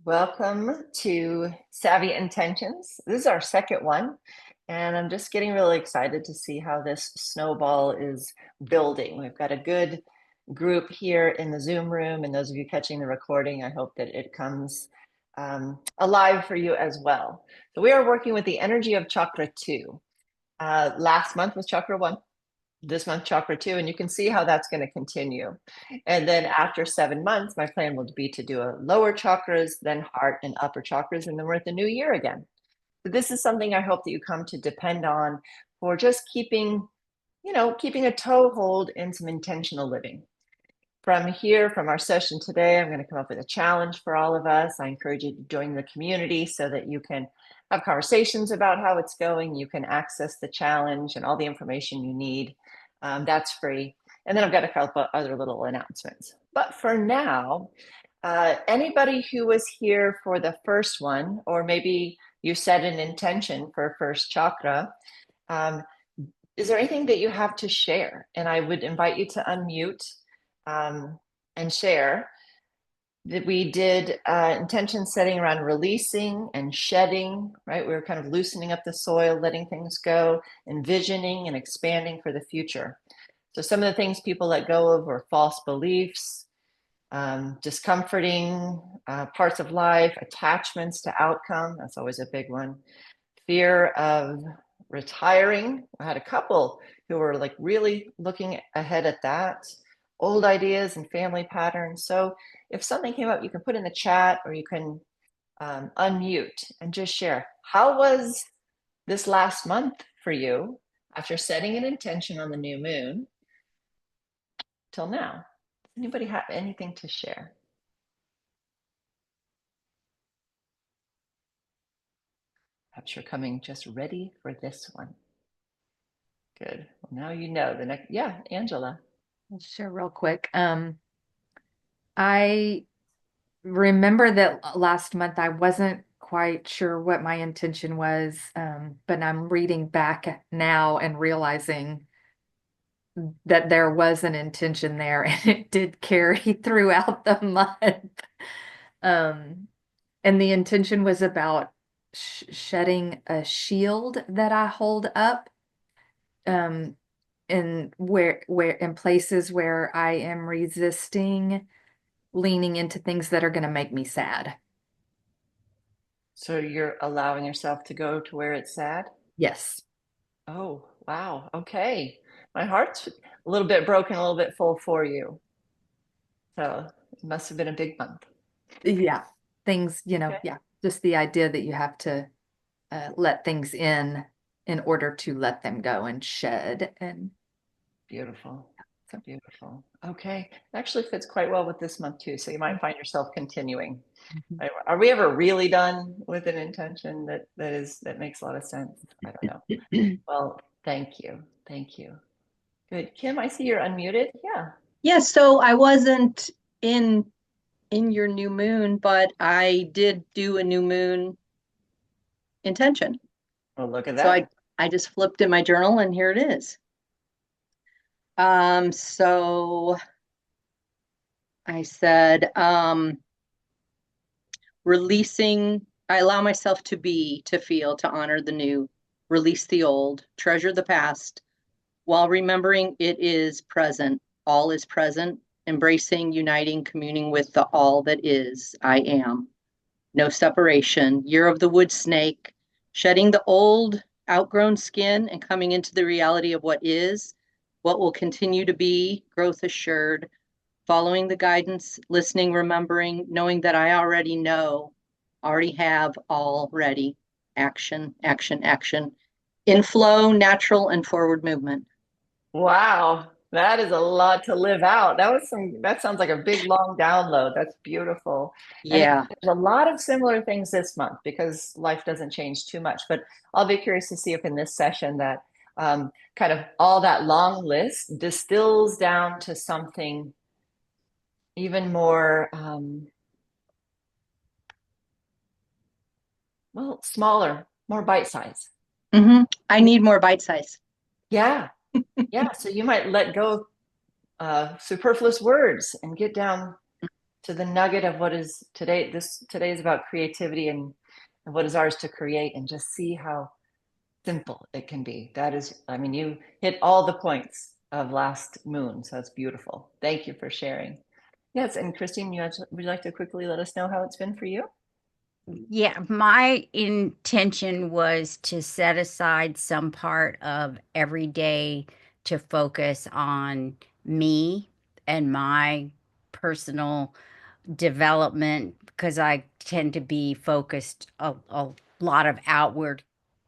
Welcome to Savvy Intentions. This is our second one, and I'm just getting really excited to see how this snowball is building. We've got a good group here in the Zoom room, and those of you catching the recording, I hope that it comes alive for you as well. So we are working with the energy of Chakra 2. Last month was Chakra 1. This month Chakra 2, and you can see how that's going to continue. And then after 7 months, my plan will be to do a lower chakras, then heart and upper chakras, and then we're at the new year again. So this is something I hope that you come to depend on for just keeping a toehold in some intentional living. From here, from our session today, I'm going to come up with a challenge for all of us. I encourage you to join the community so that you can have conversations about how it's going. You can access the challenge and all the information you need. That's free. And then I've got a couple other little announcements. But for now, anybody who was here for the first one, or maybe you set an intention for first chakra, is there anything that you have to share? And I would invite you to unmute and share. That we did intention setting around releasing and shedding, right? We were kind of loosening up the soil, letting things go, envisioning and expanding for the future. So some of the things people let go of were false beliefs, discomforting parts of life, attachments to outcome. That's always a big one. Fear of retiring. I had a couple who were like really looking ahead at that. Old ideas and family patterns. So if something came up, you can put in the chat or you can unmute and just share. How was this last month for you after setting an intention on the new moon till now? Does anybody have anything to share? Perhaps you're coming just ready for this one. Good. Well, now you know the next. Yeah, Angela. I'll share real quick. I remember that last month I wasn't quite sure what my intention was, but I'm reading back now and realizing that there was an intention there and it did carry throughout the month. Um, and the intention was about shedding a shield that I hold up. And where in places where I am resisting leaning into things that are going to make me sad. So you're allowing yourself to go to where it's sad? Yes. Oh, wow. Okay. My heart's a little bit broken, a little bit full for you. So it must have been a big month. Yeah. Things, Okay. yeah, just the idea that you have to let things in order to let them go and shed. And Beautiful. so, Beautiful. Okay. It actually fits quite well with this month too. So you might find yourself continuing. mhm. Are we ever really done with an intention that makes a lot of sense? I don't know. Well, thank you. Thank you. Good. Kim, I see you're unmuted. Yeah. Yeah, so I wasn't in in your new moon, but I did do a new moon intention. Well, look at So I that. I just flipped in my journal and here it is. So I said, releasing, I allow myself to be, to feel, to honor the new, release the old, treasure the past, while remembering it is present. All is present, embracing, uniting, communing with the all that is, I am. No separation, year of the wood snake, shedding the old, outgrown skin and coming into the reality of what is, what will continue to be, growth assured, following the guidance, listening, remembering, knowing that I already know, already have, already. Action, action, action. In flow, natural, and forward movement. Wow. That is a lot to live out. That sounds like a big long download. That's beautiful. And Yeah. there's a lot of similar things this month because life doesn't change too much. But I'll be curious to see if in this session that kind of all that long list distills down to something even more, well, smaller, more bite size. I need more bite size. Yeah. Yeah. So you might let go of superfluous words and get down to the nugget of what is today. Today is about creativity and what is ours to create, and just see how simple it can be. That is, I mean, you hit all the points of last moon, so it's beautiful. Thank you for sharing. Yes, and Christine, would you like to quickly let us know how it's been for you? Yeah, my intention was to set aside some part of every day to focus on me and my personal development because I tend to be focused a lot of outward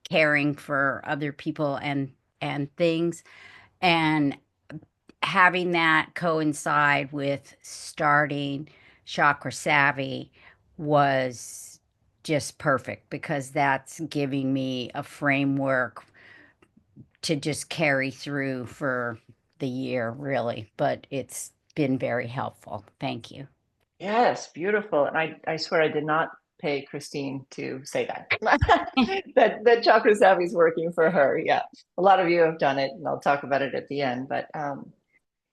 caring for other people and things, and having that coincide with starting Chakra Savvy was just perfect because that's giving me a framework to just carry through for the year, really. But it's been very helpful. Thank you. Yes, beautiful. And I swear I did not pay Christine to say that. That Chakra Savvy is working for her. Yeah. A lot of you have done it, and I'll talk about it at the end. But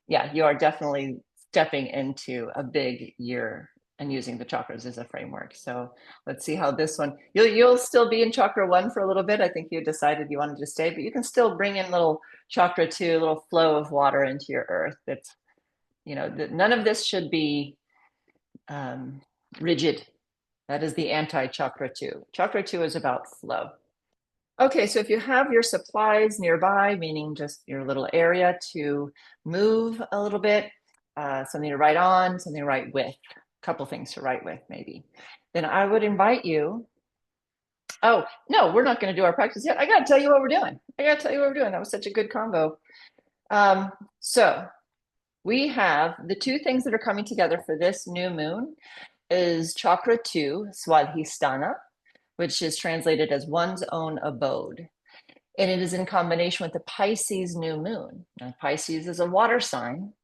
yeah, you are definitely stepping into a big year and using the chakras as a framework. So let's see how this one, you'll still be in chakra 1 for a little bit. I think you decided you wanted to stay, but you can still bring in little chakra 2, a little flow of water into your earth. That's, none of this should be rigid. That is the anti-chakra 2. Chakra 2 is about flow. Okay, so if you have your supplies nearby, meaning just your little area to move a little bit, something to write on, something to write with, a couple things to write with maybe, then I would invite you. Oh, no, we're not going to do our practice yet. I got to tell you what we're doing. That was such a good combo. So we have the two things that are coming together for this new moon is Chakra 2, Swadhisthana, which is translated as one's own abode. And it is in combination with the Pisces new moon. Now, Pisces is a water sign.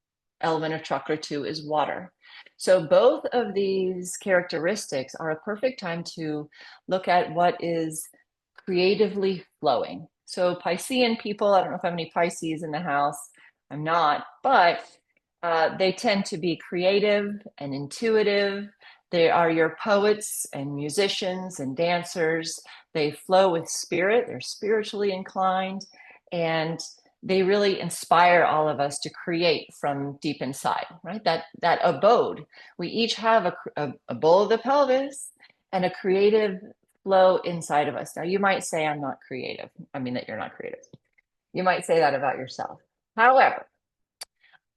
Element of Chakra 2 is water. So both of these characteristics are a perfect time to look at what is creatively flowing. So Piscean people, I don't know if I have any Pisces in the house. I'm not, but they tend to be creative and intuitive. They are your poets and musicians and dancers. They flow with spirit. They're spiritually inclined, and they really inspire all of us to create from deep inside, right? That abode. We each have a bowl of the pelvis and a creative flow inside of us. Now, you might say, I'm not creative. I mean, that you're not creative. You might say that about yourself. However,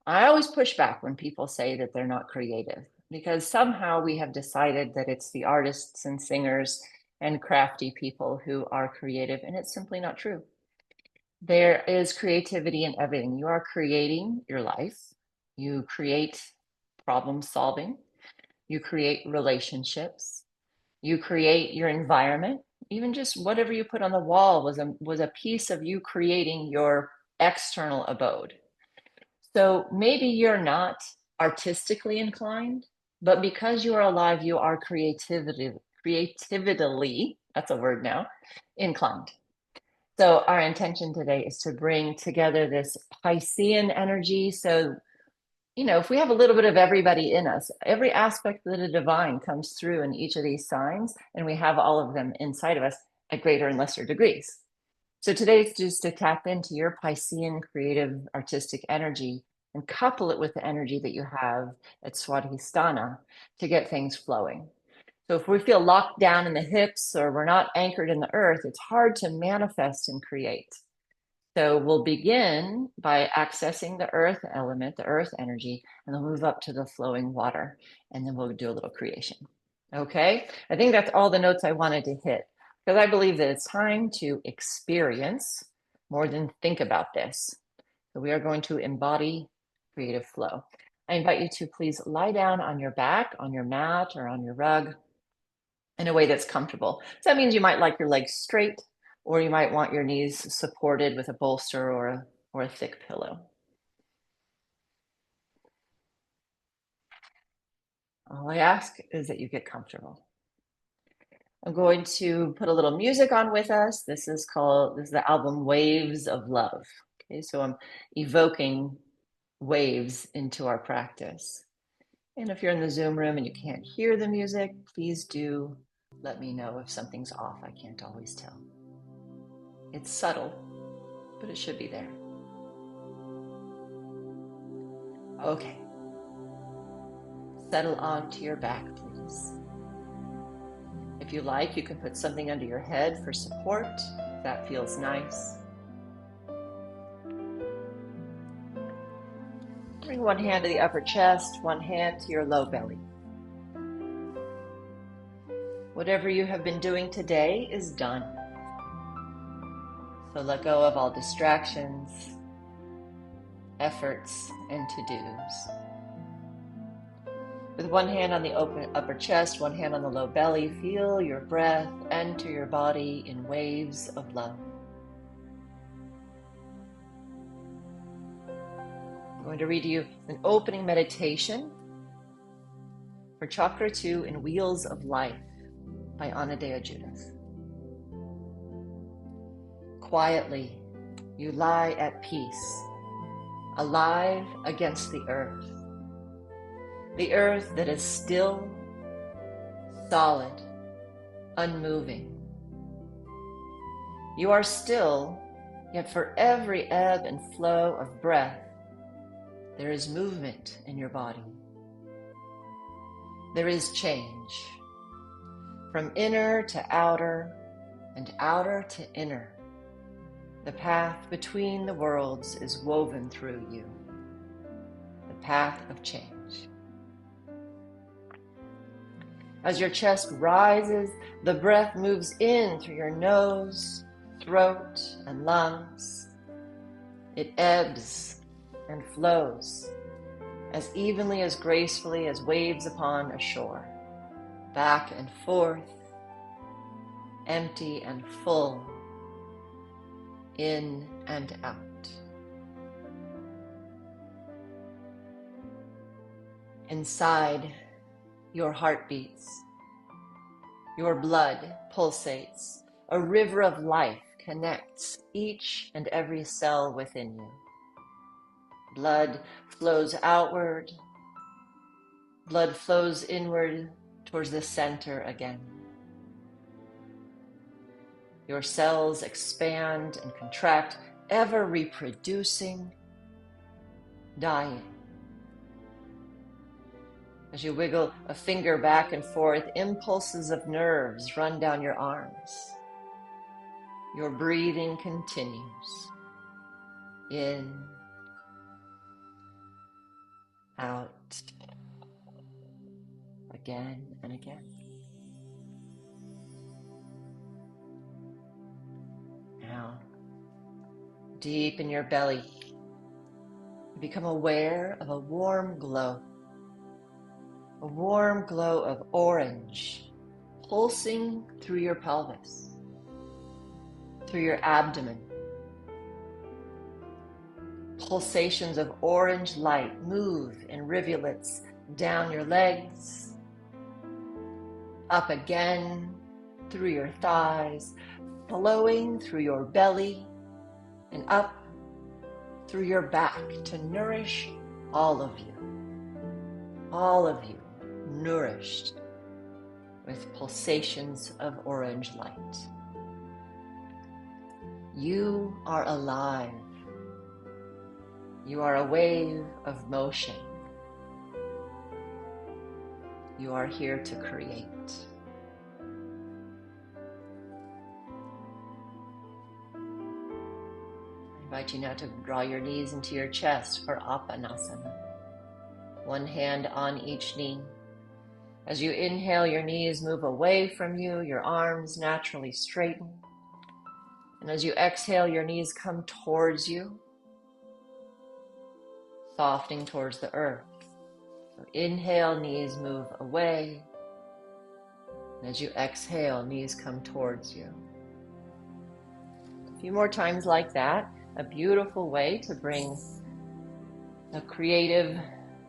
I always push back when people say that they're not creative, because somehow we have decided that it's the artists and singers and crafty people who are creative, and it's simply not true. There is creativity in everything. You are creating your life. You create problem solving. You create relationships. You create your environment. Even just whatever you put on the wall was a piece of you creating your external abode. So maybe you're not artistically inclined, but because you are alive, you are creatively, that's a word now, inclined. So our intention today is to bring together this Piscean energy. So, if we have a little bit of everybody in us, every aspect of the divine comes through in each of these signs, and we have all of them inside of us at greater and lesser degrees. So today is just to tap into your Piscean creative artistic energy and couple it with the energy that you have at Swadhisthana to get things flowing. So if we feel locked down in the hips or we're not anchored in the earth, it's hard to manifest and create. So we'll begin by accessing the earth element, the earth energy, and then move up to the flowing water, and then we'll do a little creation. Okay, I think that's all the notes I wanted to hit, because I believe that it's time to experience more than think about this. So we are going to embody creative flow. I invite you to please lie down on your back, on your mat, or on your rug in a way that's comfortable. So that means you might like your legs straight, or you might want your knees supported with a bolster or a thick pillow. All I ask is that you get comfortable. I'm going to put a little music on with us. This is the album Waves of Love. Okay, so I'm evoking waves into our practice. And if you're in the Zoom room and you can't hear the music, please do let me know if something's off. I can't always tell. It's subtle, but it should be there. Okay. Settle onto your back, please. If you like, you can put something under your head for support, if that feels nice. Bring one hand to the upper chest, one hand to your low belly. Whatever you have been doing today is done. So let go of all distractions, efforts, and to-dos. With one hand on the open upper chest, one hand on the low belly, feel your breath enter your body in waves of love. I'm going to read you an opening meditation for Chakra 2 in Wheels of Life by Anadea Judith. Quietly, you lie at peace, alive against the earth that is still, solid, unmoving. You are still, yet for every ebb and flow of breath, there is movement in your body. There is change, from inner to outer and outer to inner. The path between the worlds is woven through you, the path of change. As your chest rises, the breath moves in through your nose, throat, and lungs. It ebbs and flows as evenly, as gracefully as waves upon a shore, back and forth, empty and full, in and out. Inside, your heart beats, your blood pulsates, a river of life connects each and every cell within you. Blood flows outward, blood flows inward towards the center again. Your cells expand and contract, ever reproducing, dying. As you wiggle a finger back and forth, impulses of nerves run down your arms. Your breathing continues. In, out, again and again. Now, deep in your belly, you become aware of a warm glow of orange pulsing through your pelvis, through your abdomen. Pulsations of orange light move in rivulets down your legs, up again through your thighs, flowing through your belly and up through your back to nourish all of you nourished with pulsations of orange light. You are alive. You are a wave of motion. You are here to create. I invite you now to draw your knees into your chest for Apanasana. One hand on each knee. As you inhale, your knees move away from you, your arms naturally straighten. And as you exhale, your knees come towards you, softening towards the earth. So inhale, knees move away. And as you exhale, knees come towards you. A few more times like that, a beautiful way to bring a creative,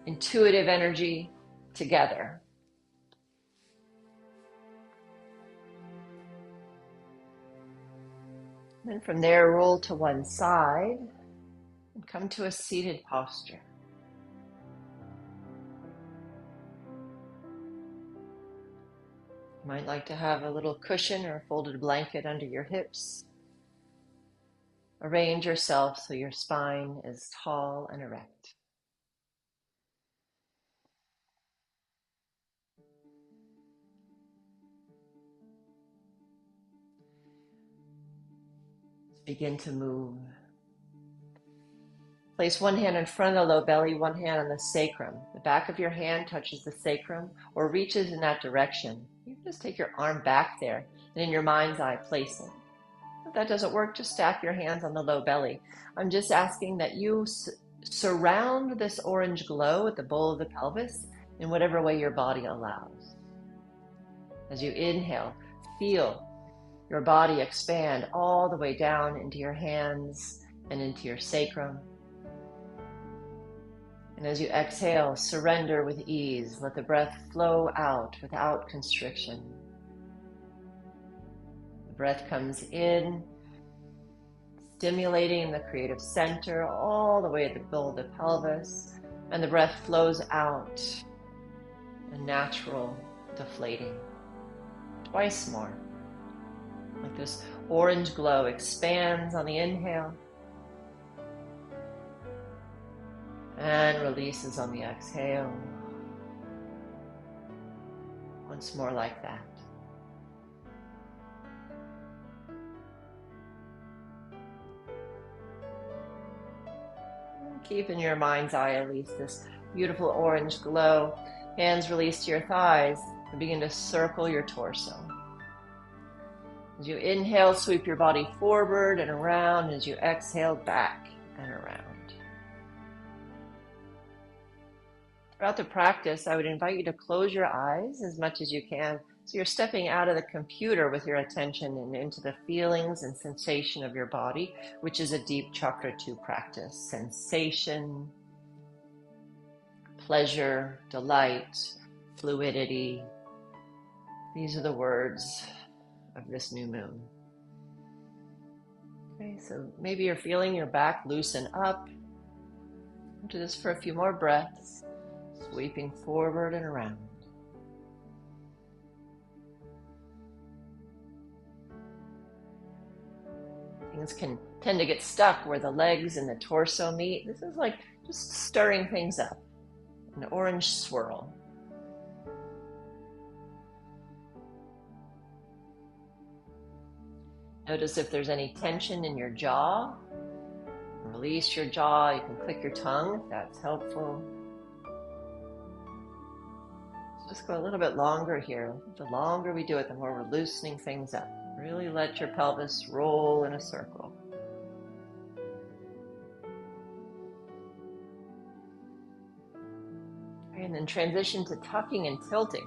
intuitive energy together. Then from there, roll to one side and come to a seated posture. You might like to have a little cushion or a folded blanket under your hips. Arrange yourself so your spine is tall and erect. Begin to move. Place one hand in front of the low belly, one hand on the sacrum. The back of your hand touches the sacrum or reaches in that direction. You can just take your arm back there and in your mind's eye place it. If that doesn't work, just stack your hands on the low belly. I'm just asking that you surround this orange glow at the bowl of the pelvis in whatever way your body allows. As you inhale, feel your body expand all the way down into your hands and into your sacrum. And as you exhale, surrender with ease. Let the breath flow out without constriction. The breath comes in, stimulating the creative center all the way at the bowl of the pelvis, and the breath flows out, a natural deflating. Twice more. Like this orange glow expands on the inhale and releases on the exhale. Once more like that. Keep in your mind's eye at least this beautiful orange glow. Hands release to your thighs and begin to circle your torso. As you inhale, sweep your body forward and around. As you exhale, back and around. Throughout the practice, I would invite you to close your eyes as much as you can. So you're stepping out of the computer with your attention and into the feelings and sensation of your body, which is a deep Chakra 2 practice. Sensation, pleasure, delight, fluidity. These are the words of this new moon. Okay, so maybe you're feeling your back loosen up. Do this for a few more breaths, sweeping forward and around. Things can tend to get stuck where the legs and the torso meet. This is like just stirring things up, an orange swirl. Notice if there's any tension in your jaw. Release your jaw. You can click your tongue if that's helpful. Just go a little bit longer here. The longer we do it, the more we're loosening things up. Really let your pelvis roll in a circle. And then transition to tucking and tilting.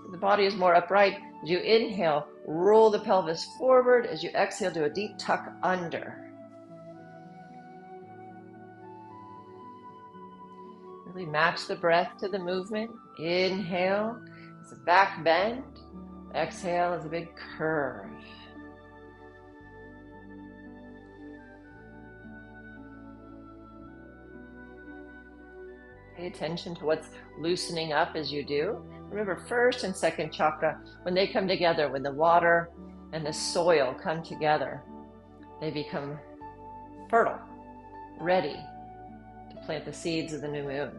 So the body is more upright. As you inhale, roll the pelvis forward. As you exhale, do a deep tuck under. Really match the breath to the movement. Inhale is a back bend. Exhale is a big curve. Pay attention to what's loosening up as you do. Remember, first and second chakra, when they come together, when the water and the soil come together, they become fertile, ready to plant the seeds of the new moon.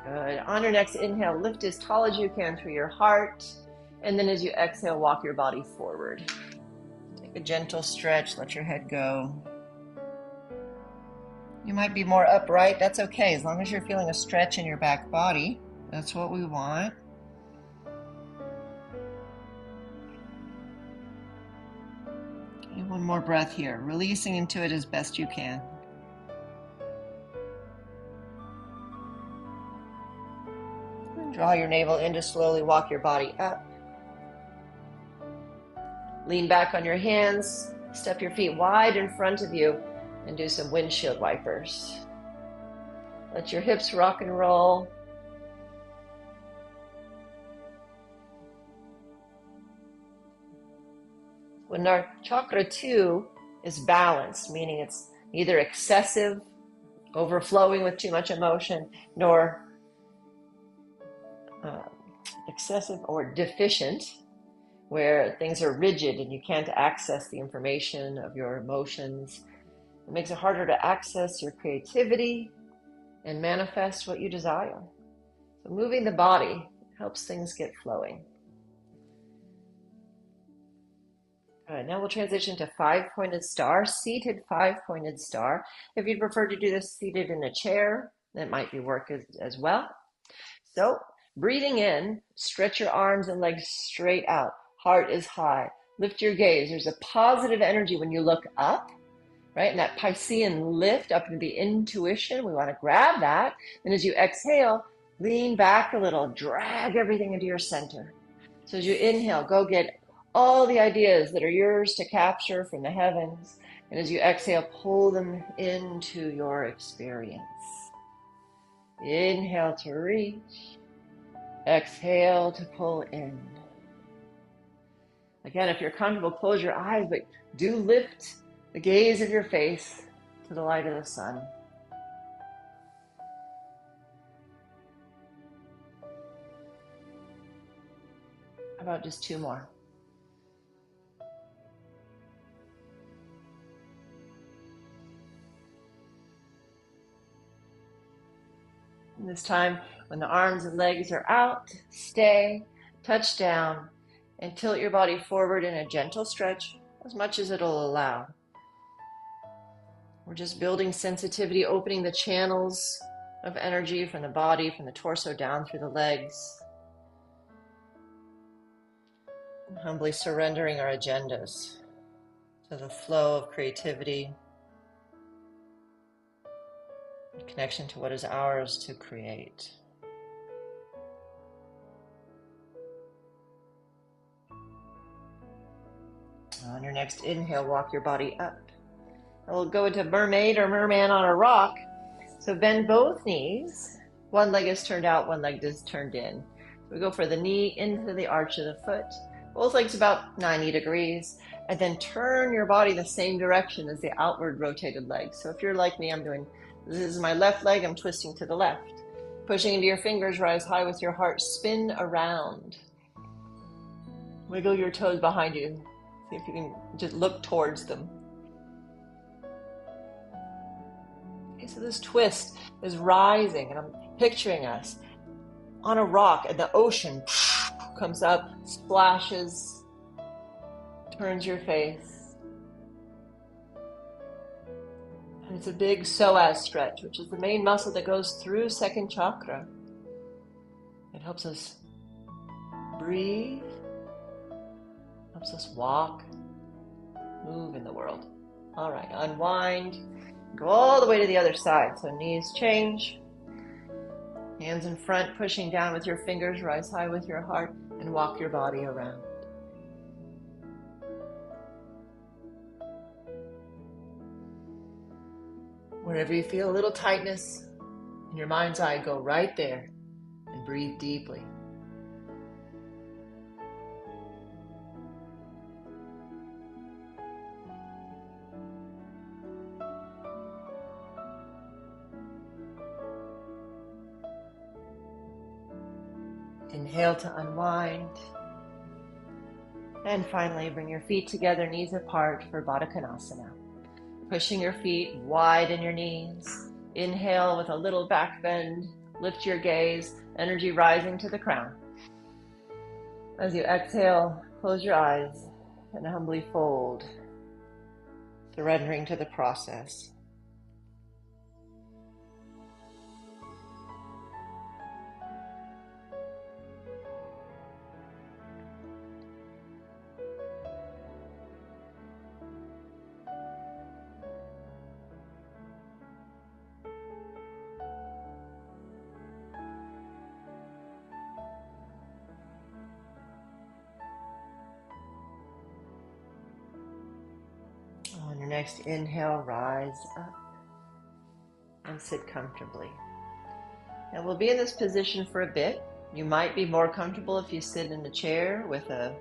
Good. On your next inhale, lift as tall as you can through your heart. And then as you exhale, walk your body forward. Take a gentle stretch, let your head go. You might be more upright, that's okay. As long as you're feeling a stretch in your back body, that's what we want. Okay, one more breath here, releasing into it as best you can. Draw your navel in to slowly walk your body up. Lean back on your hands, step your feet wide in front of you, and do some windshield wipers. Let your hips rock and roll. When our chakra 2 is balanced, meaning it's neither excessive overflowing with too much emotion, nor excessive or deficient, where things are rigid and you can't access the information of your emotions. It makes it harder to access your creativity and manifest what you desire. So moving the body helps things get flowing. All right, now we'll transition to five-pointed star, seated five-pointed star. If you'd prefer to do this seated in a chair, that might be work as well. So breathing in, stretch your arms and legs straight out. Heart is high. Lift your gaze. There's a positive energy when you look up, right? And that Piscean lift up into the intuition. We want to grab that. And as you exhale, lean back a little, drag everything into your center. So as you inhale, go get all the ideas that are yours to capture from the heavens. And as you exhale, pull them into your experience. Inhale to reach. Exhale to pull in. Again, if you're comfortable, close your eyes, but do lift the gaze of your face to the light of the sun. How about just two more? And this time, when the arms and legs are out, stay, touch down, and tilt your body forward in a gentle stretch, as much as it'll allow. We're just building sensitivity, opening the channels of energy from the body, from the torso down through the legs. And humbly surrendering our agendas to the flow of creativity, connection to what is ours to create. On your next inhale, walk your body up. And we'll go into mermaid or merman on a rock. So bend both knees. One leg is turned out, one leg is turned in. So we go for the knee into the arch of the foot. Both legs about 90 degrees. And then turn your body the same direction as the outward rotated leg. So if you're like me, this is my left leg, I'm twisting to the left. Pushing into your fingers, rise high with your heart, spin around. Wiggle your toes behind you. See if you can just look towards them. Okay, so this twist is rising, and I'm picturing us on a rock, and the ocean comes up, splashes, turns your face. And it's a big psoas stretch, which is the main muscle that goes through second chakra. It helps us breathe, helps us walk, move in the world. All right, unwind, go all the way to the other side. So knees change, hands in front, pushing down with your fingers, rise high with your heart, and walk your body around. Wherever you feel a little tightness in your mind's eye, go right there and breathe deeply. Inhale to unwind. And finally, bring your feet together, knees apart for Baddha Konasana. Pushing your feet wide in your knees. Inhale with a little back bend. Lift your gaze, energy rising to the crown. As you exhale, close your eyes and humbly fold, surrendering to the process. On your next inhale, rise up and sit comfortably. And we'll be in this position for a bit. You might be more comfortable if you sit in a chair with a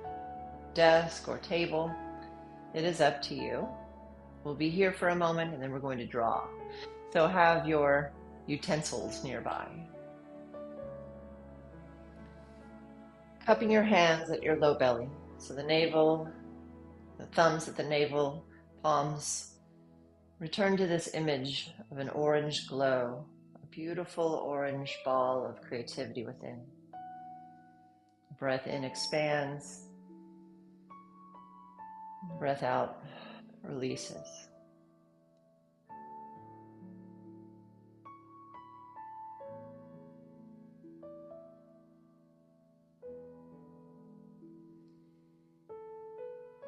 desk or table. It is up to you. We'll be here for a moment and then we're going to draw. So have your utensils nearby. Cupping your hands at your low belly. So the navel, the thumbs at the navel, palms. Return to this image of an orange glow, a beautiful orange ball of creativity within. Breath in expands. Breath out releases.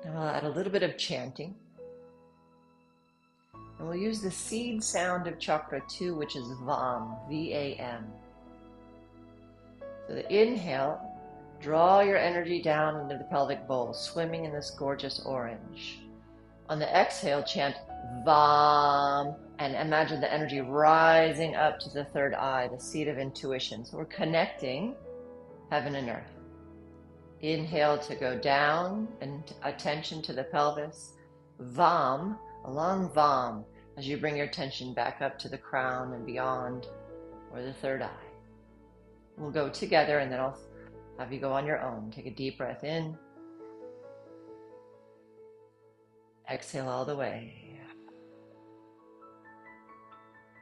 Now I'll add a little bit of chanting. And we'll use the seed sound of chakra 2, which is VAM, V-A-M. So the inhale, draw your energy down into the pelvic bowl, swimming in this gorgeous orange. On the exhale, chant VAM, and imagine the energy rising up to the third eye, the seat of intuition. So we're connecting heaven and earth. Inhale to go down and attention to the pelvis. VAM, along VAM, as you bring your attention back up to the crown and beyond, or the third eye. We'll go together and then I'll have you go on your own. Take a deep breath in. Exhale all the way.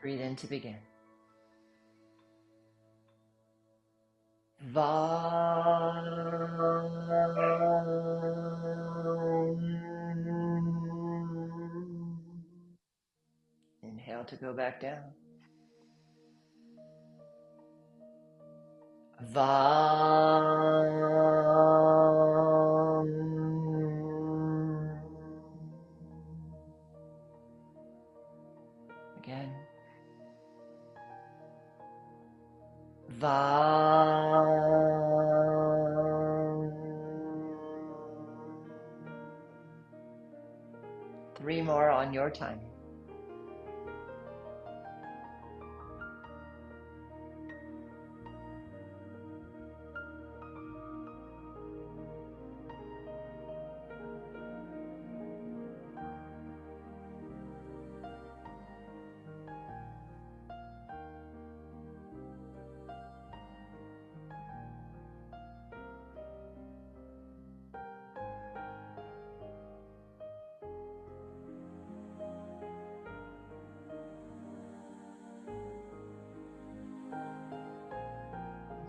Breathe in to begin. Inhale to go back down. Again. Three more on your time.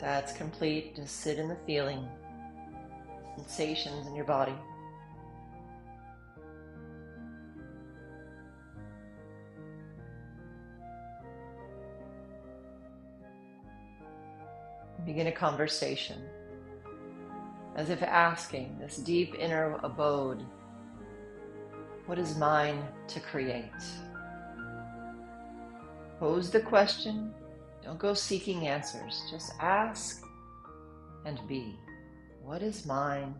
That's complete. Just sit in the feeling, sensations in your body. Begin a conversation, as if asking this deep inner abode, what is mine to create? Pose the question. Don't go seeking answers. Just ask and be. What is mine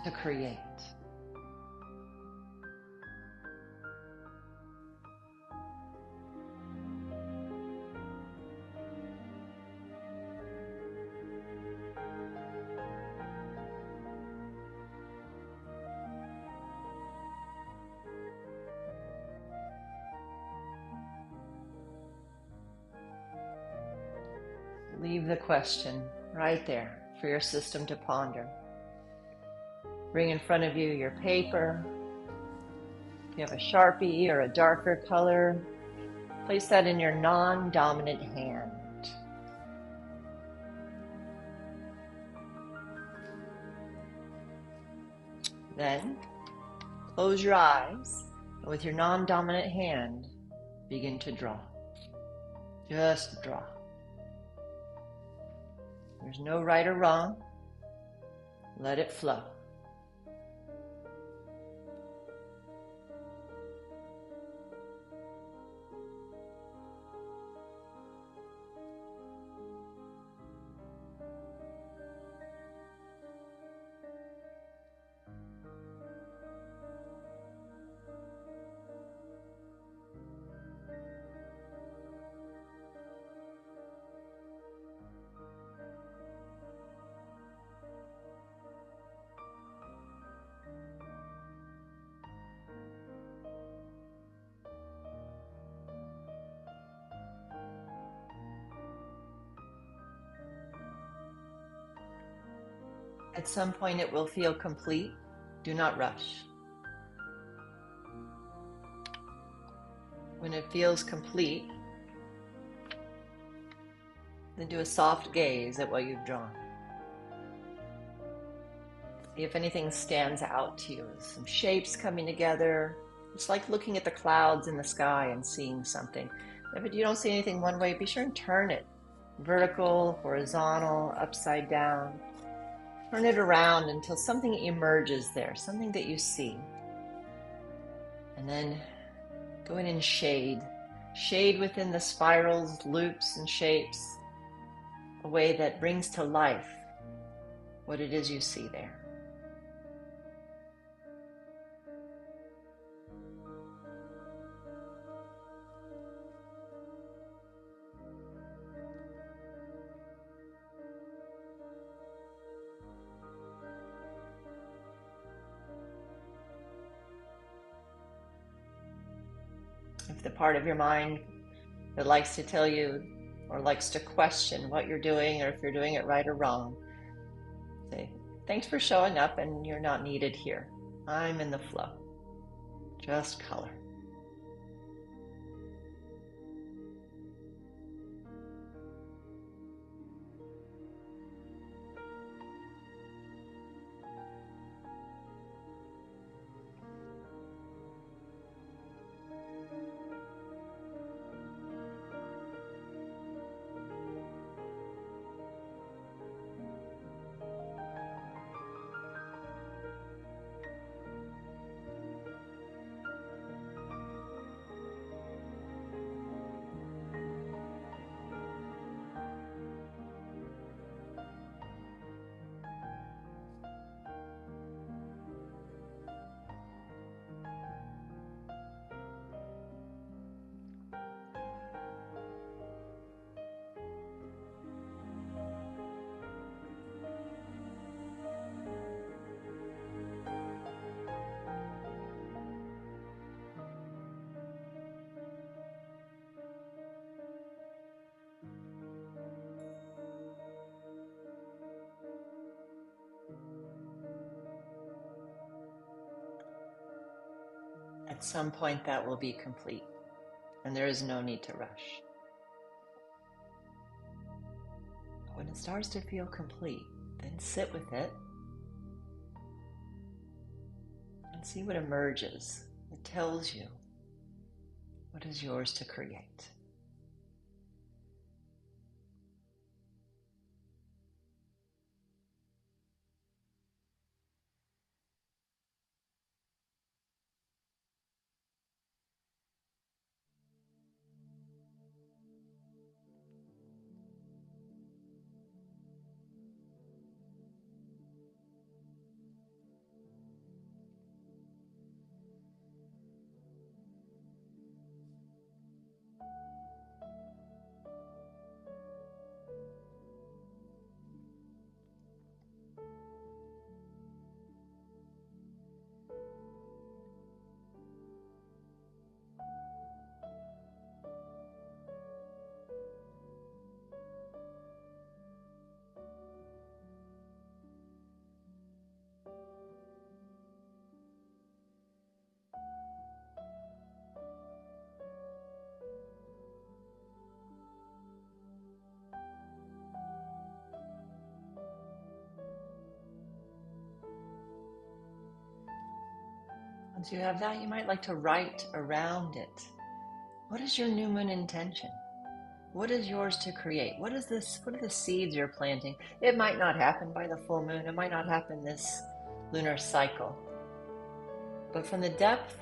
to create? Leave the question right there for your system to ponder. Bring in front of you your paper. If you have a Sharpie or a darker color, place that in your non-dominant hand. Then close your eyes and with your non-dominant hand, begin to draw. Just draw. There's no right or wrong. Let it flow. At some point it will feel complete. Do not rush. When it feels complete, then do a soft gaze at what you've drawn. See if anything stands out to you. Some shapes coming together. It's like looking at the clouds in the sky and seeing something. If you don't see anything one way, be sure and turn it. Vertical, horizontal, upside down. Turn it around until something emerges there, something that you see. And then go in and shade. Shade within the spirals, loops, and shapes. A way that brings to life what it is you see there. If the part of your mind that likes to tell you or likes to question what you're doing or if you're doing it right or wrong, say, thanks for showing up and you're not needed here. I'm in the flow. Just color. At some point that will be complete, and there is no need to rush. When it starts to feel complete, then sit with it and see what emerges. It tells you what is yours to create. Once you have that, you might like to write around it. What is your new moon intention? What is yours to create? What is this? What are the seeds you're planting? It might not happen by the full moon. It might not happen this lunar cycle. But from the depth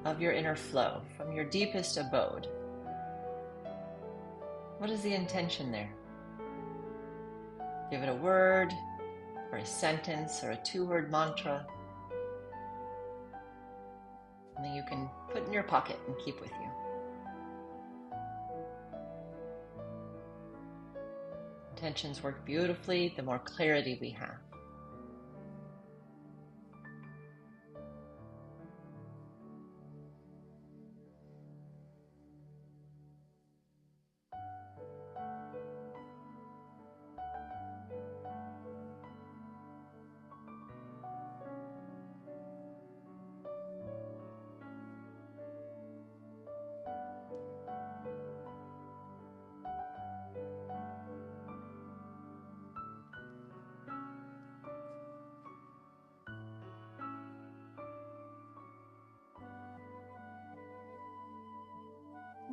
of your inner flow, from your deepest abode, what is the intention there? Give it a word, or a sentence, or a two-word mantra. Something you can put in your pocket and keep with you. Intentions work beautifully the more clarity we have.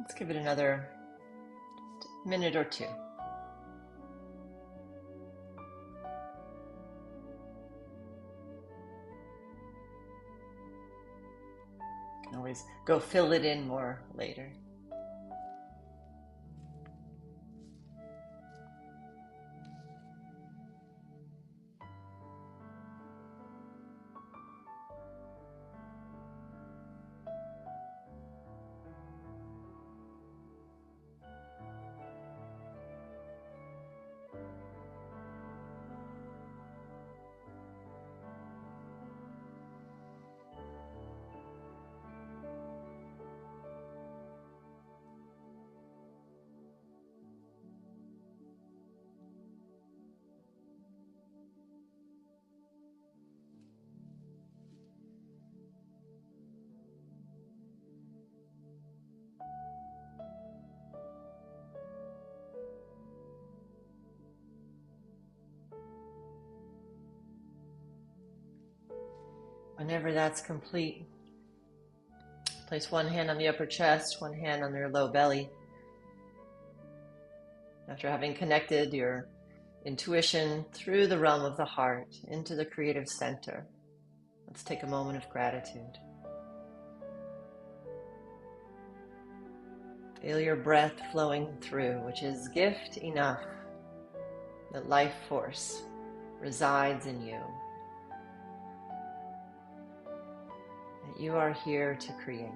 Let's give it another minute or two. You can always go fill it in more later. Whenever that's complete, place one hand on the upper chest, one hand on your low belly. After having connected your intuition through the realm of the heart into the creative center, let's take a moment of gratitude. Feel your breath flowing through, which is gift enough that life force resides in you. That you are here to create.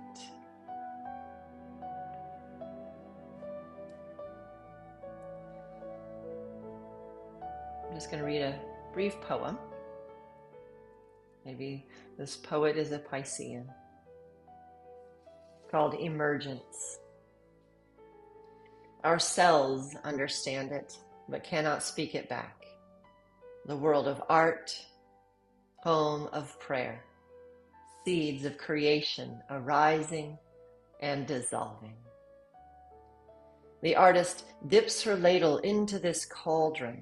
I'm just going to read a brief poem. Maybe this poet is a Piscean. It's called Emergence. Our cells understand it, but cannot speak it back. The world of art, home of prayer. Seeds of creation arising and dissolving. The artist dips her ladle into this cauldron,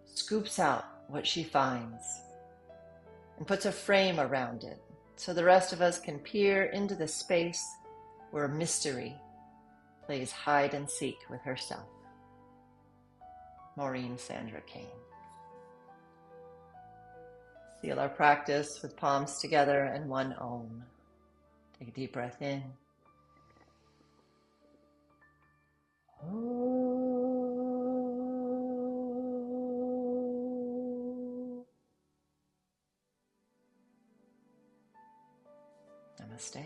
scoops out what she finds, and puts a frame around it so the rest of us can peer into the space where mystery plays hide and seek with herself. Maureen Sandra Kane. Seal our practice with palms together and one Om. Take a deep breath in. Namaste.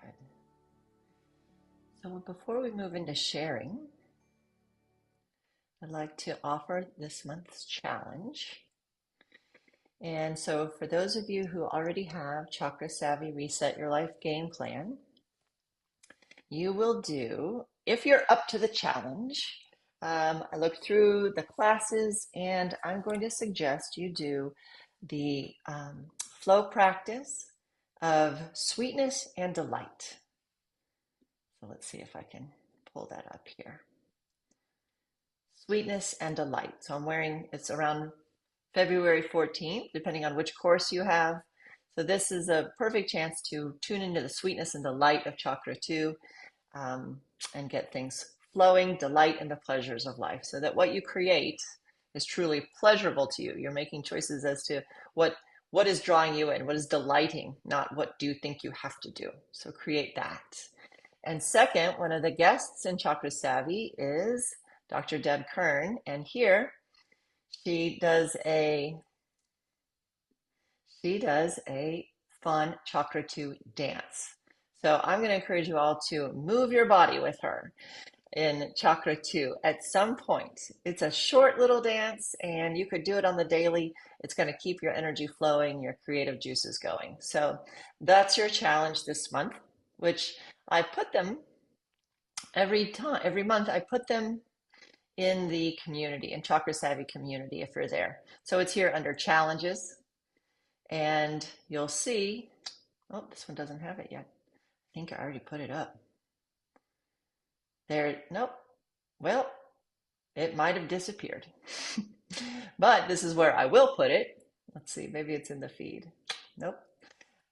Good. So before we move into sharing, I'd like to offer this month's challenge. And so for those of you who already have Chakra Savvy Reset Your Life game plan, you will do, if you're up to the challenge, I looked through the classes and I'm going to suggest you do the flow practice of sweetness and delight. So let's see if I can pull that up here. Sweetness and delight. So I'm wearing, it's around February 14th, depending on which course you have. So this is a perfect chance to tune into the sweetness and delight of Chakra 2 and get things flowing, delight in the pleasures of life, so that what you create is truly pleasurable to you. You're making choices as to what is drawing you in, what is delighting, not what do you think you have to do. So create that. And second, one of the guests in Chakra Savvy is Dr. Deb Kern, and here she does a fun Chakra 2 dance. So I'm going to encourage you all to move your body with her in Chakra 2 at some point. It's a short little dance and you could do it on the daily. It's going to keep your energy flowing, your creative juices going. So that's your challenge this month, which I put them every month. I put them in the community, in Chakra Savvy community, if you're there. So it's here under challenges, and you'll see, oh, this one doesn't have it yet. I think I already put it up. There, nope. Well, it might have disappeared. But this is where I will put it. Let's see, maybe it's in the feed. Nope.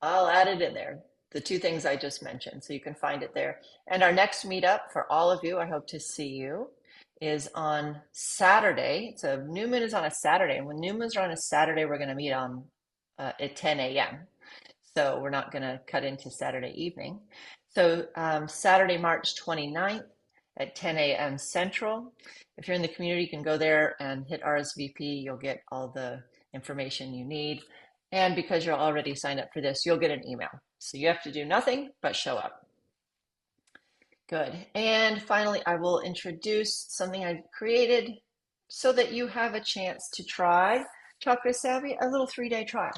I'll add it in there. The two things I just mentioned, so you can find it there. And our next meetup for all of you, I hope to see you, is on Saturday. So new moon is on a Saturday, and when new moons are on a Saturday, we're going to meet on at 10 a.m. So we're not going to cut into Saturday evening. So Saturday, March 29th at 10 a.m. Central. If you're in the community, you can go there and hit RSVP. You'll get all the information you need. And because you're already signed up for this, you'll get an email. So you have to do nothing but show up. Good. And finally, I will introduce something I've created so that you have a chance to try Chakra Savvy, a little 3-day trial.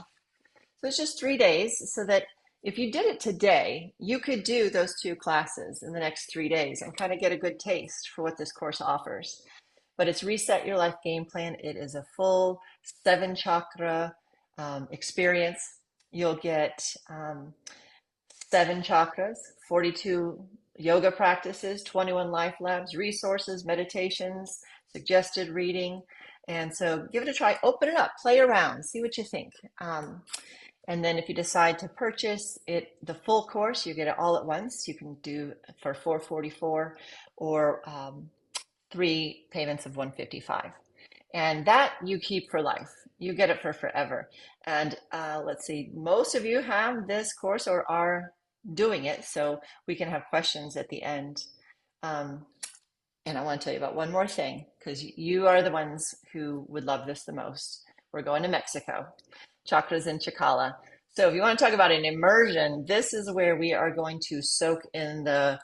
So it's just 3 days so that if you did it today, you could do those 2 classes in the next 3 days and kind of get a good taste for what this course offers. But it's Reset Your Life Game Plan. It is a full 7 chakra experience. You'll get 7 chakras, 42 yoga practices, 21 life labs, resources, meditations, suggested reading. And so give it a try, open it up, play around, see what you think. And then if you decide to purchase it, the full course, you get it all at once. You can do for $444 or 3 payments of $155. And that you keep for life. You get it for forever. And let's see, most of you have this course or are doing it, so we can have questions at the end. And I want to tell you about one more thing, because you are the ones who would love this the most. We're going to Mexico, Chakras in Chacala. So if you want to talk about an immersion, this is where we are going to soak in the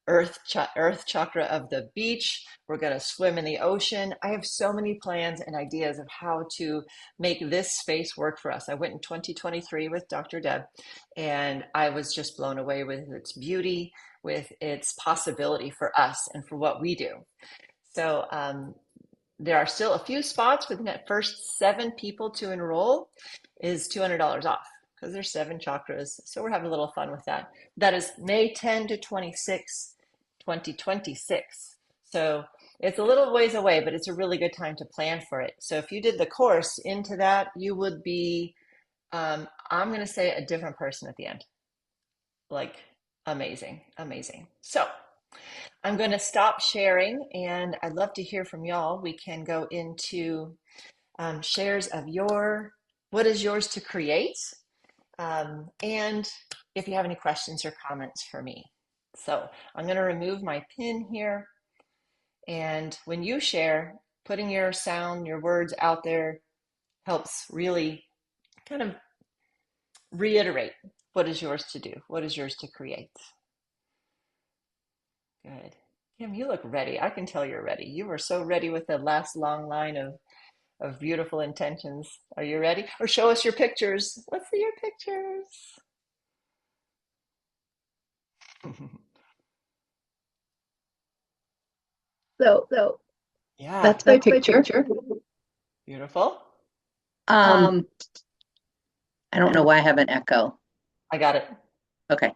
earth chakra of the beach. We're going to swim in the ocean. I have so many plans and ideas of how to make this space work for us. I went in 2023 with Dr. Deb, and I was just blown away with its beauty, with its possibility for us and for what we do. So there are still a few spots. Within that first 7 people to enroll is $200 off, because there's 7 chakras. So we're having a little fun with that. That is May 10 to 26, 2026. So it's a little ways away, but it's a really good time to plan for it. So if you did the course into that, you would be, I'm going to say, a different person at the end. Like amazing, amazing. So I'm going to stop sharing, and I'd love to hear from y'all. We can go into shares of what is yours to create, and if you have any questions or comments for me. So I'm going to remove my pin here, and when you share, putting your sound, your words out there helps really kind of reiterate what is yours to do, what is yours to create. Good. Kim, you look ready. I can tell you're ready. You were so ready with the last long line of beautiful intentions. Are you ready? Or show us your pictures. Let's see your pictures. So Yeah, that's my picture. beautiful. I don't know why I have an echo. I got it. Okay.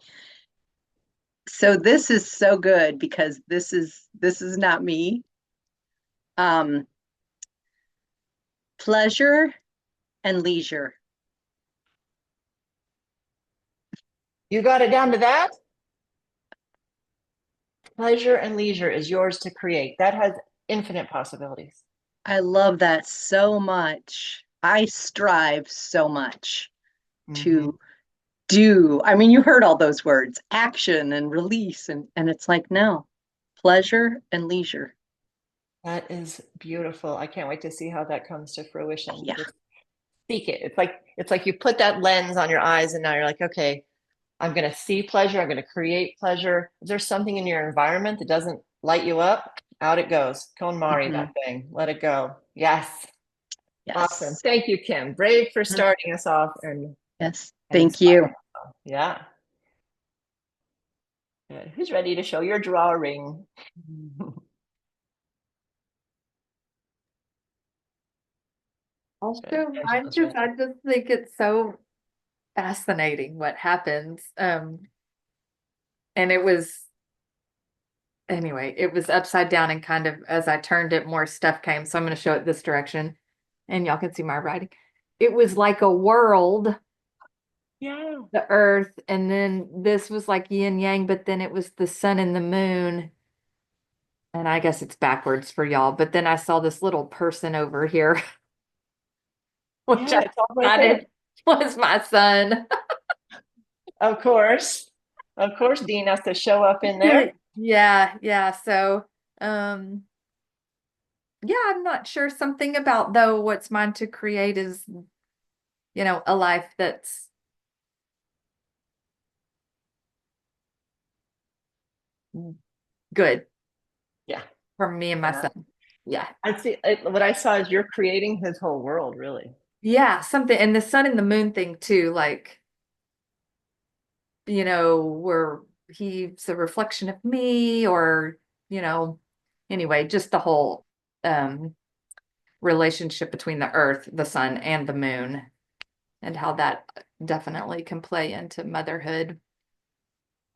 So this is so good because this is not me. Pleasure and leisure. You got it down to that? Pleasure and leisure is yours to create. That has infinite possibilities. I love that so much. I strive so much to do. I mean, you heard all those words, action and release, and it's like, no, pleasure and leisure. That is beautiful. I can't wait to see how that comes to fruition. Yeah. Just speak it. It's like you put that lens on your eyes, and now you're like, okay, I'm going to see pleasure. I'm going to create pleasure. Is there something in your environment that doesn't light you up? Out it goes. KonMari, that thing. Let it go. Yes. Yes. Awesome. Thank you, Kim. Brave for starting us off. And yes. Thank you. Yeah. Good. Who's ready to show your drawing? Also, I just think it's so fascinating what happens. And it was, anyway, it was upside down, and kind of as I turned it, more stuff came. So I'm going to show it this direction, and y'all can see my writing. It was like a world Yeah. the earth, and then this was like yin yang, but then it was the sun and the moon. And I guess it's backwards for y'all, but then I saw this little person over here, which Yeah, I it's all right there. decided was my son. Of course. Of course, Dean has to show up in there. Yeah, yeah. So, um, yeah, I'm not sure. Something about though what's mine to create is, a life that's good Yeah. for me and my Yeah. son. Yeah. I see. What I saw is you're creating his whole world, really. Yeah, something, and the sun and the moon thing too, like, where he's a reflection of me, or, you know, anyway, just the whole um relationship between the earth, the sun, and the moon, and how that definitely can play into motherhood.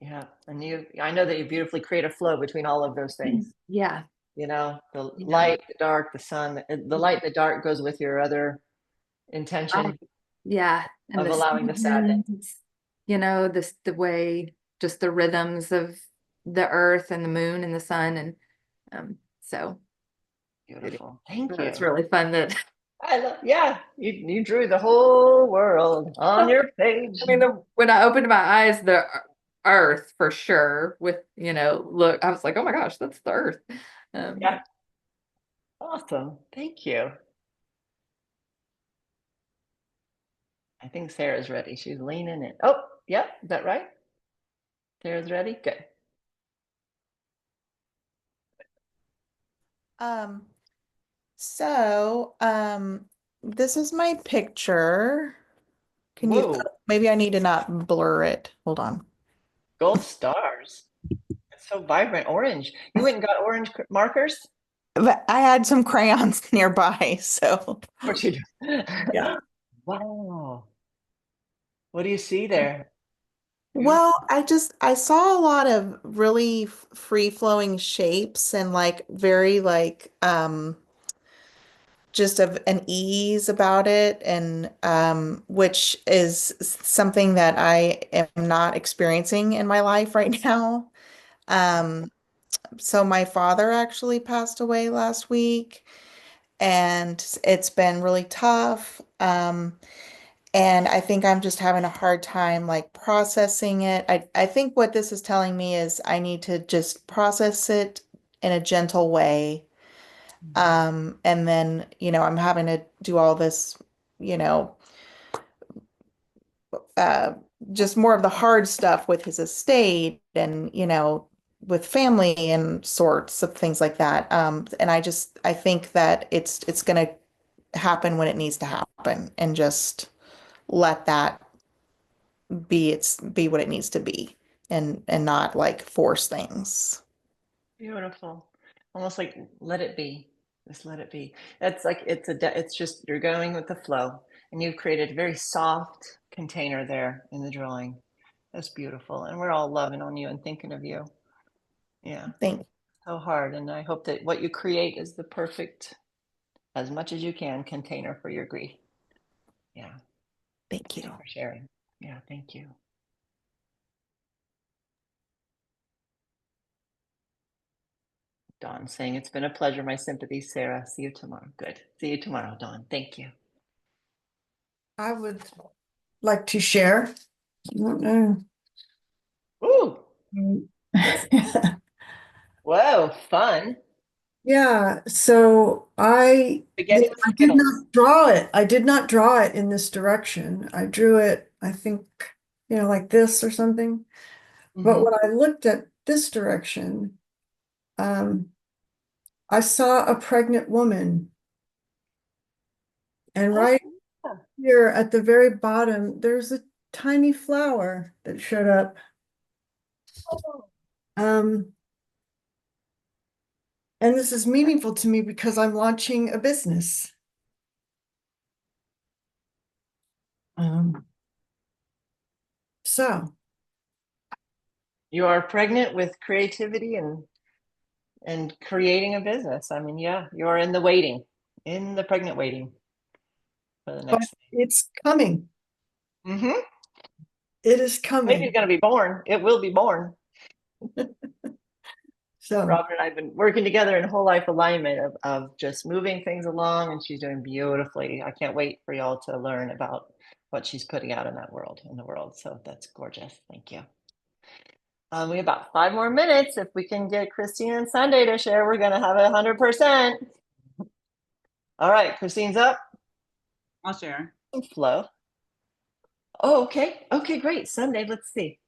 Yeah. And I know that you beautifully create a flow between all of those things. Yeah. The Yeah. light, the dark, the sun, the light, the dark goes with your other Right. intention Yeah. And of the allowing the sadness. seasons, the way, just the rhythms of the earth and the moon and the sun. And so Beautiful. Thank it's you. really fun that, Yeah, you drew the whole world on your page. I mean, when I opened my eyes, the earth for sure, with, look, I was like, oh my gosh, that's the earth. Yeah, awesome. Thank you. I think Sarah's ready. She's leaning in. Oh, yep, is that right? Sarah's ready? Good. Um, so this is my picture. Can you, Whoa, maybe I need to not blur it. Hold on. gold stars. It's so vibrant. Orange. You went and got orange markers? But I had some crayons nearby, so Of course you do. yeah. Wow. What do you see there? Well, Beautiful. I saw a lot of really free-flowing shapes and like very like just of an ease about it, and which is something that I am not experiencing in my life right now. Um so my father actually passed away last week, and it's been really tough. And I think I'm just having a hard time like processing it. I think what this is telling me is I need to just process it in a gentle way. And then, I'm having to do all this, you know, uh, just more of the hard stuff with his estate and, with family and sorts of things like that. And I think that it's going to happen when it needs to happen, and just let that be what it needs to be, and not like force things. Beautiful. Almost like let it be. Just let it be. That's like it's just you're going with the flow, and you've created a very soft container there in the drawing. That's beautiful. And we're all loving on you and thinking of you. Yeah. Thank So hard. And I hope that what you create is the perfect, as much as you can, container for your grief. Yeah. thank Thank you you. for sharing. Yeah, thank you. Dawn saying it's been a pleasure. My sympathies, Sarah. See you tomorrow. Good. See you tomorrow, Dawn. Thank you. I would like to share. I don't know. Ooh. Mm. Whoa, fun. Yeah, so Spaghetti with I did Skittles. not draw it. I did not draw it in this direction. I drew it, I think, like this or something. But Mm-hmm. when I looked at this direction, um, I saw a pregnant woman. And Oh, right yeah. here at the very bottom, there's a tiny flower that showed up. Oh, Um, and this is meaningful to me because I'm launching a business. Um, so you are pregnant with creativity and creating a business. I mean, yeah, you're in the waiting, in the pregnant waiting for the but next it's coming. thing. Mm-hmm. It is Baby's coming. going to be born. It will be born. So Robin and I have been working together in whole life alignment of just moving things along, and she's doing beautifully. I can't wait for y'all to learn about what she's putting out in the world. So that's gorgeous. Thank you. We have about 5 more minutes. If we can get Christine and Sunday to share, we're going to have 100%. All right, Christine's up. I'll share. Flow. Oh, okay. Okay, great. Sunday, let's see.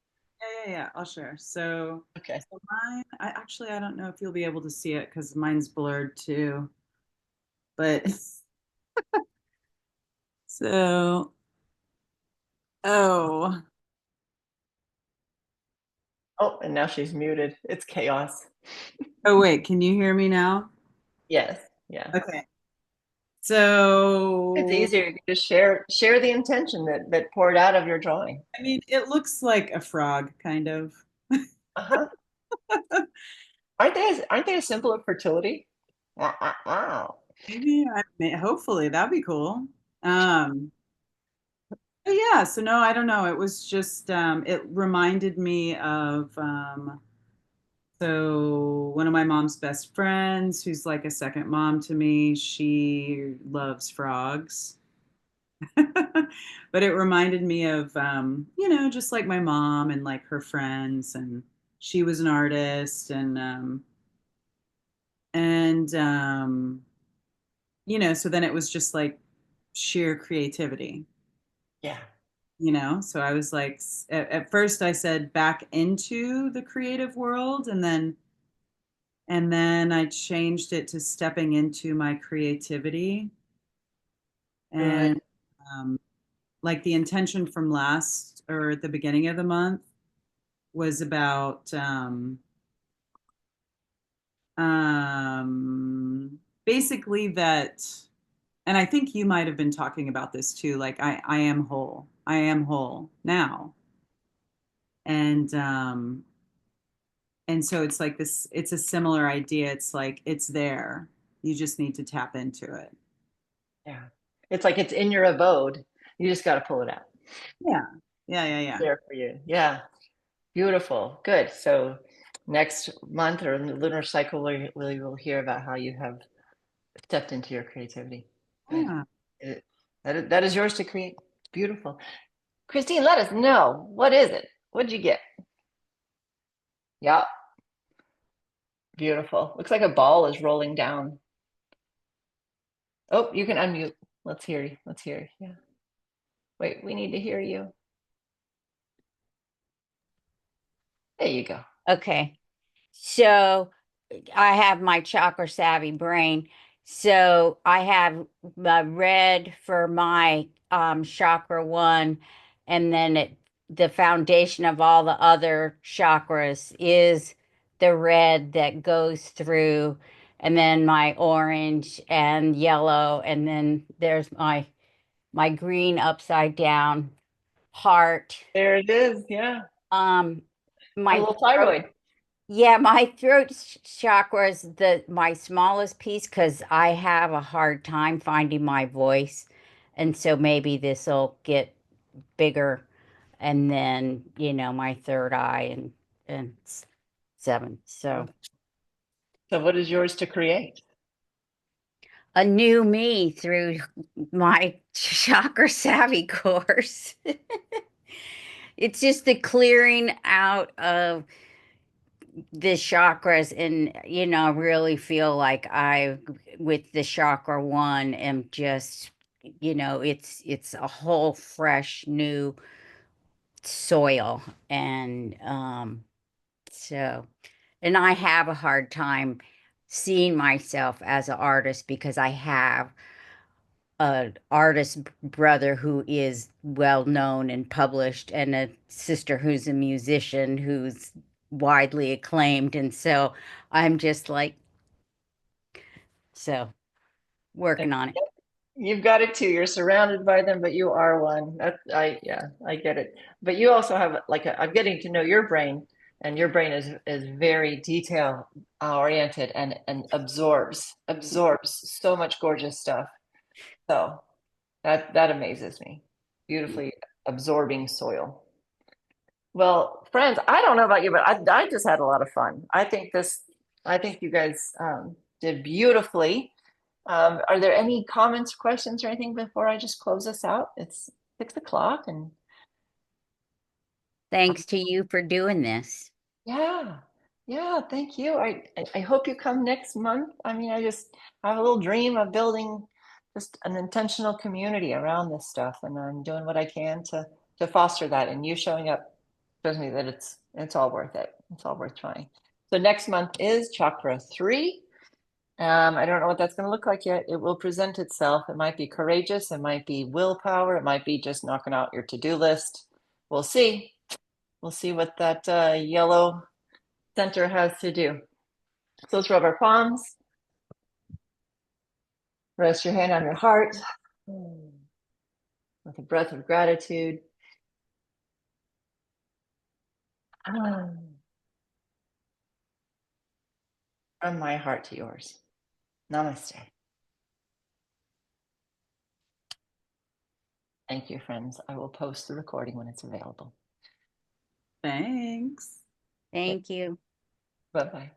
Yeah. I'll share. So, Okay. so mine, I don't know if you'll be able to see it because mine's blurred too. But so, oh, Oh, and now she's muted. It's chaos. oh, wait, can you hear me now? Yes. Yeah. Okay. It's So, easier. You just share the intention that poured out of your drawing. I mean, it looks like a frog, kind of. Uh-huh. Aren't they a symbol of fertility? Wow. Hopefully, that'd be cool. Um, but yeah, so no, I don't know. It was just, it reminded me of, so one of my mom's best friends, who's like a second mom to me, she loves frogs. But it reminded me of, just like my mom and like her friends, and she was an artist, and so then it was just like sheer creativity, Yeah. So I was like, at first I said back into the creative world, and then I changed it to stepping into my creativity. Good. And like the intention from last or at the beginning of the month was about basically that, and I think you might have been talking about this too, like I am whole. I am whole now. And so it's like this, it's a similar idea. It's like it's there. You just need to tap into it. Yeah. It's like it's in your abode. You just got to pull it out. Yeah. Yeah. It's there for you. Yeah. Beautiful. Good. So next month or in the lunar cycle, we will hear about how you have stepped into your creativity. Good. Yeah. That is yours to create. Beautiful. Christine, let us know. What is it? What'd you get? Yeah. Beautiful. Looks like a ball is rolling down. Oh, you can unmute. Let's hear you. Let's hear you. Yeah. Wait, we need to hear you. There you go. Okay. So I have my chakra savvy brain. So I have red for my chakra one, and then the foundation of all the other chakras is the red that goes through, and then my orange and yellow, and then there's my green upside down heart. There it is. Yeah. Um, A my little throat. thyroid. Yeah, my throat chakra is my smallest piece because I have a hard time finding my voice. And so maybe this will get bigger. And then, my third eye and seven. So So what is yours to create? a new me through my chakra savvy course. It's just the clearing out of the chakras, and really feel like I, with the chakra one, am just, it's a whole fresh new soil. And so, and I have a hard time seeing myself as an artist because I have an artist brother who is well known and published, and a sister who's a musician who's widely acclaimed. And so I'm just like, so working And on it. you've got it too. You're surrounded by them, but you are one. I get it. But you also have I'm getting to know your brain, and your brain is very detail oriented and absorbs so much gorgeous stuff. So that amazes me. Beautifully absorbing soil. Well, friends, I don't know about you, but I just had a lot of fun. I think you guys did beautifully. Are there any comments, questions, or anything before I just close us out? It's 6 o'clock, and Thanks to you for doing this. yeah, yeah, thank you. I hope you come next month. I mean, I have a little dream of building just an intentional community around this stuff, and I'm doing what I can to foster that. And you showing up shows me that it's all worth it. It's all worth trying. So next month is Chakra 3. I don't know what that's going to look like yet. It will present itself. It might be courageous. It might be willpower. It might be just knocking out your to-do list. We'll see. We'll see what that yellow center has to do. So let's rub our palms. Rest your hand on your heart with a breath of gratitude. From my heart to yours. Namaste. Thank you, friends. I will post the recording when it's available. Thanks. Thank you. Bye-bye.